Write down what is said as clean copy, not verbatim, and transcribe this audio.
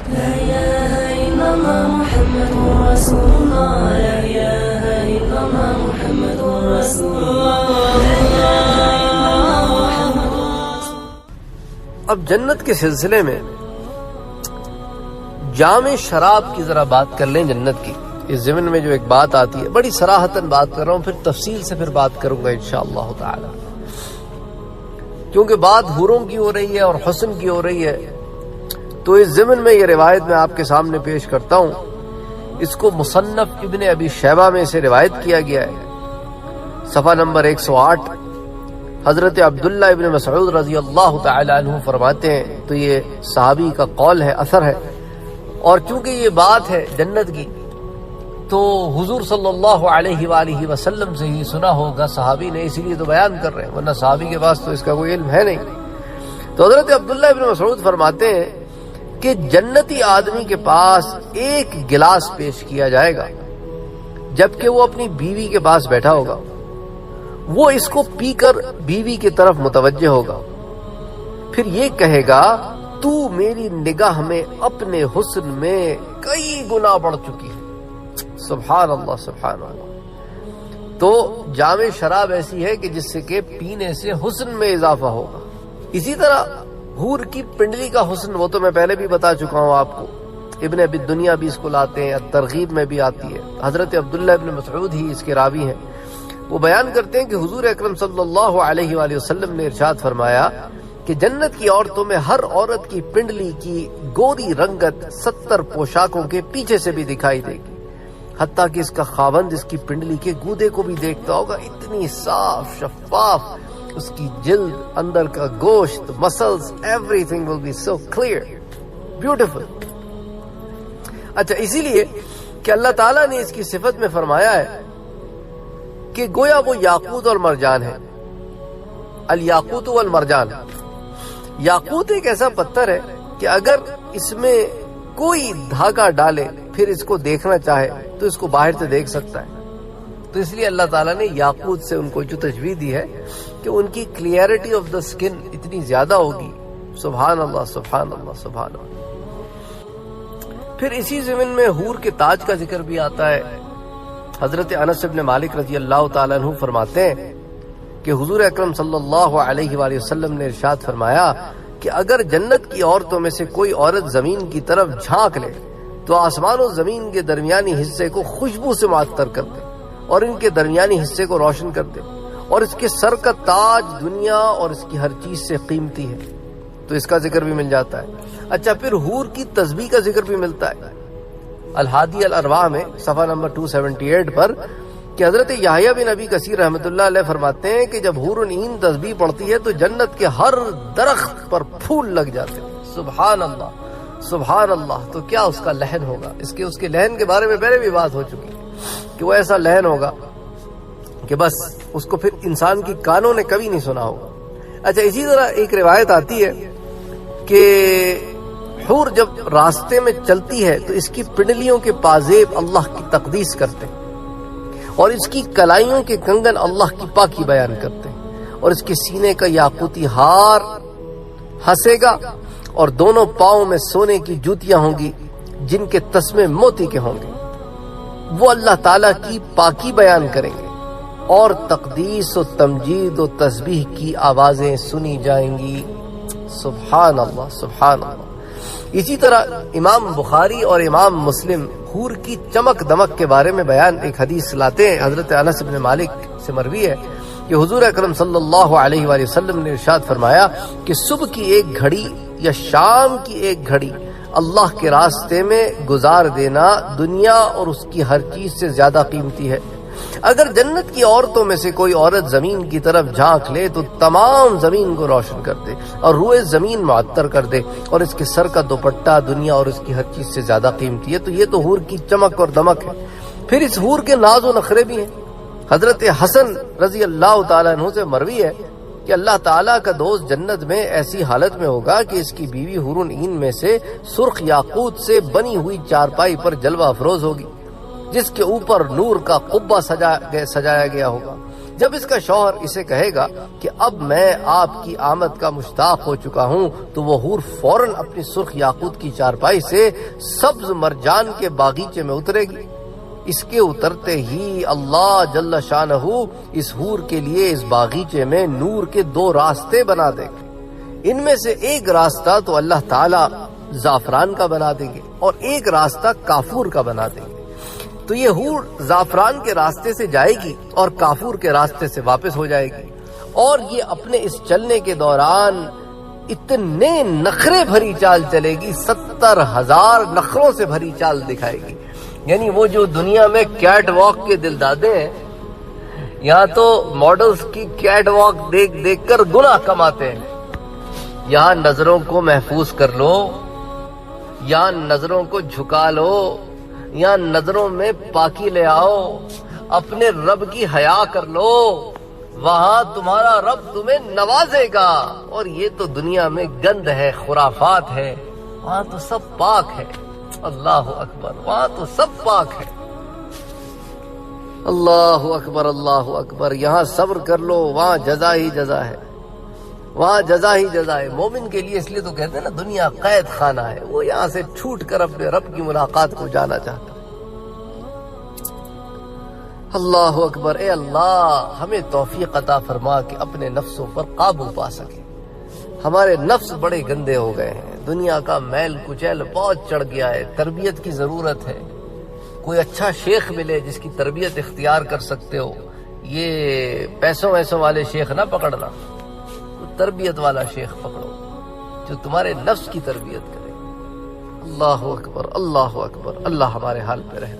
لا إله إلا الله محمد رسول الله لا إله إلا الله محمد رسول الله لا إله إلا الله محمد رسول الله۔ اب جنت کے سلسلے میں جام شراب کی ذرا بات کر لیں جنت کی۔ اس ضمن میں جو ایک بات آتی ہے، بڑی صراحتاً بات کر رہا ہوں، پھر تفصیل سے پھر بات کروں گا انشاءاللہ تعالی، کیونکہ بات حوروں کی ہو رہی ہے اور حسن کی ہو رہی ہے۔ تو اس ضمن میں یہ روایت میں آپ کے سامنے پیش کرتا ہوں۔ اس کو مصنف ابن ابی شیبہ میں سے روایت کیا گیا ہے، صفحہ نمبر 108۔ حضرت عبداللہ ابن مسعود رضی اللہ تعالی عنہ فرماتے ہیں، تو یہ صحابی کا قول ہے، اثر ہے، اور چونکہ یہ بات ہے جنت کی تو حضور صلی اللہ علیہ وآلہ وسلم سے ہی سنا ہوگا صحابی نے، اسی لیے تو بیان کر رہے ہیں، ورنہ صحابی کے پاس تو اس کا کوئی علم ہے نہیں۔ تو حضرت عبداللہ ابن مسعود فرماتے ہیں کہ جنتی آدمی کے پاس ایک گلاس پیش کیا جائے گا جبکہ وہ اپنی بیوی کے پاس بیٹھا ہوگا، وہ اس کو پی کر بیوی کی طرف متوجہ ہوگا، پھر یہ کہے گا تو میری نگاہ میں اپنے حسن میں کئی گنا بڑھ چکی ہے۔ سبحان اللہ سبحان اللہ۔ تو جام شراب ایسی ہے کہ جس سے کہ پینے سے حسن میں اضافہ ہوگا۔ اسی طرح حور کی پنڈلی کا حسن، وہ تو میں پہلے بھی بتا چکا ہوں آپ کو، ابن ابی دنیا بھی اس کو لاتے ہیں، ترغیب میں بھی آتی ہے، حضرت عبداللہ ابن مسعود ہی اس کے راوی ہیں۔ وہ بیان کرتے ہیں کہ حضور اکرم صلی اللہ علیہ وآلہ وسلم نے ارشاد فرمایا کہ جنت کی عورتوں میں ہر عورت کی پنڈلی کی گوری رنگت 70 پوشاکوں کے پیچھے سے بھی دکھائی دے گی، حتیٰ کہ اس کا خاوند اس کی پنڈلی کے گودے کو بھی دیکھتا ہوگا، اتنی صاف شفاف اس کی جلد، اندر کا گوشت، muscles, everything will be so clear, beautiful. اچھا، اسی لیے کہ اللہ تعالیٰ نے اس کی صفت میں فرمایا ہے کہ گویا وہ یاقوت اور مرجان ہے، الیاقوت والمرجان۔ یاقوت ایک ایسا پتھر ہے کہ اگر اس میں کوئی دھاگا ڈالے پھر اس کو دیکھنا چاہے تو اس کو باہر سے دیکھ سکتا ہے، تو اس لیے اللہ تعالیٰ نے یاقوت سے ان کو جو تشبیہ دی ہے کہ ان کی کلیئرٹی آف دا سکن اتنی زیادہ ہوگی۔ سبحان اللہ سبحان اللہ سبحان اللہ۔ پھر اسی ضمن میں حور کے تاج کا ذکر بھی آتا ہے۔ حضرت انس بن مالک رضی اللہ تعالیٰ عنہ فرماتے ہیں کہ حضور اکرم صلی اللہ علیہ وآلہ وسلم نے ارشاد فرمایا کہ اگر جنت کی عورتوں میں سے کوئی عورت زمین کی طرف جھانک لے تو آسمان و زمین کے درمیانی حصے کو خوشبو سے معطر کر دے اور ان کے درمیانی حصے کو روشن کر دے، اور اس کے سر کا تاج دنیا اور اس کی ہر چیز سے قیمتی ہے، تو اس کا ذکر بھی مل جاتا ہے۔ اچھا، پھر حور کی تسبیح کا ذکر بھی ملتا ہے الہادی الارواح میں، صفحہ نمبر 278 پر، کہ حضرت یحییٰ بن ابی کثیر رحمۃ اللہ علیہ فرماتے ہیں کہ جب حور العین تسبیح پڑھتی ہے تو جنت کے ہر درخت پر پھول لگ جاتے ہیں۔ سبحان اللہ سبحان اللہ۔ تو کیا اس کا لہن ہوگا؟ اس کے لہن کے بارے میں پہلے بھی بات ہو چکی ہے کہ وہ ایسا لہن ہوگا کہ بس اس کو پھر انسان کی کانوں نے کبھی نہیں سنا ہوگا۔ اچھا، اسی طرح ایک روایت آتی ہے کہ حور جب راستے میں چلتی ہے تو اس کی پنڈلیوں کے پازیب اللہ کی تقدیس کرتے ہیں، اور اس کی کلائیوں کے کنگن اللہ کی پاکی بیان کرتے ہیں، اور اس کے سینے کا یاقوتی ہار ہنسے گا، اور دونوں پاؤں میں سونے کی جوتیاں ہوں گی جن کے تسمے موتی کے ہوں گے۔ وہ اللہ تعالیٰ کی پاکی بیان کریں گے اور تقدیس و تمجید و تسبیح کی آوازیں سنی جائیں گی۔ سبحان اللہ سبحان اللہ۔ اسی طرح امام بخاری اور امام مسلم حور کی چمک دمک کے بارے میں بیان ایک حدیث لاتے ہیں، حضرت انس بن مالک سے مروی ہے کہ حضور اکرم صلی اللہ علیہ وآلہ وسلم نے ارشاد فرمایا کہ صبح کی ایک گھڑی یا شام کی ایک گھڑی اللہ کے راستے میں گزار دینا دنیا اور اس کی ہر چیز سے زیادہ قیمتی ہے۔ اگر جنت کی عورتوں میں سے کوئی عورت زمین کی طرف جھانک لے تو تمام زمین کو روشن کر دے اور روئے زمین معطر کر دے، اور اس کے سر کا دوپٹہ دنیا اور اس کی ہر چیز سے زیادہ قیمتی ہے۔ تو یہ تو حور کی چمک اور دمک ہے۔ پھر اس حور کے ناز و نخرے بھی ہیں۔ حضرت حسن رضی اللہ تعالیٰ عنہ سے مروی ہے کہ اللہ تعالیٰ کا دوست جنت میں ایسی حالت میں ہوگا کہ اس کی بیوی حور العین میں سے سرخ یاقوت سے بنی ہوئی چارپائی پر جلوہ افروز ہوگی، جس کے اوپر نور کا قبہ سجایا گیا ہوگا، جب اس کا شوہر اسے کہے گا کہ اب میں آپ کی آمد کا مشتاق ہو چکا ہوں تو وہ حور فوراً اپنی سرخ یاقوت کی چارپائی سے سبز مرجان کے باغیچے میں اترے گی۔ اس کے اترتے ہی اللہ جل شانہ اس حور کے لیے اس باغیچے میں نور کے 2 راستے بنا دیں گے۔ ان میں سے ایک راستہ تو اللہ تعالی زعفران کا بنا دیں گے اور ایک راستہ کافور کا بنا دیں گے۔ تو یہ حور زعفران کے راستے سے جائے گی اور کافور کے راستے سے واپس ہو جائے گی، اور یہ اپنے اس چلنے کے دوران اتنے نخرے بھری چال چلے گی، 70,000 نخروں سے بھری چال دکھائے گی۔ یعنی وہ جو دنیا میں کیٹ واک کے دل دادے ہیں، یہاں تو ماڈلز کی کیٹ واک دیکھ دیکھ کر گناہ کماتے ہیں، یہاں نظروں کو محفوظ کر لو، یہاں نظروں کو جھکا لو، یہاں نظروں میں پاکی لے آؤ، اپنے رب کی حیا کر لو، وہاں تمہارا رب تمہیں نوازے گا۔ اور یہ تو دنیا میں گند ہے، خرافات ہے، وہاں تو سب پاک ہے۔ اللہ اکبر، وہاں تو سب پاک ہے۔ اللہ اکبر، اللہ اکبر۔ یہاں صبر کر لو، وہاں جزا ہی جزا ہے، وہاں جزا ہی جزا ہے۔ مومن کے لیے اس لیے تو کہتے ہیں نا دنیا قید خانہ ہے، وہ یہاں سے چھوٹ کر اپنے رب کی ملاقات کو جانا چاہتا۔ اللہ اکبر۔ اے اللہ ہمیں توفیق عطا فرما کہ اپنے نفسوں پر قابو پا سکے۔ ہمارے نفس بڑے گندے ہو گئے ہیں، دنیا کا میل کچیل بہت چڑھ گیا ہے، تربیت کی ضرورت ہے۔ کوئی اچھا شیخ ملے جس کی تربیت اختیار کر سکتے ہو، یہ پیسوں ویسوں والے شیخ نہ پکڑنا، تربیت والا شیخ پکڑو جو تمہارے نفس کی تربیت کرے۔ اللہ اکبر، اللہ اکبر۔ اللہ ہمارے حال پہ رہے۔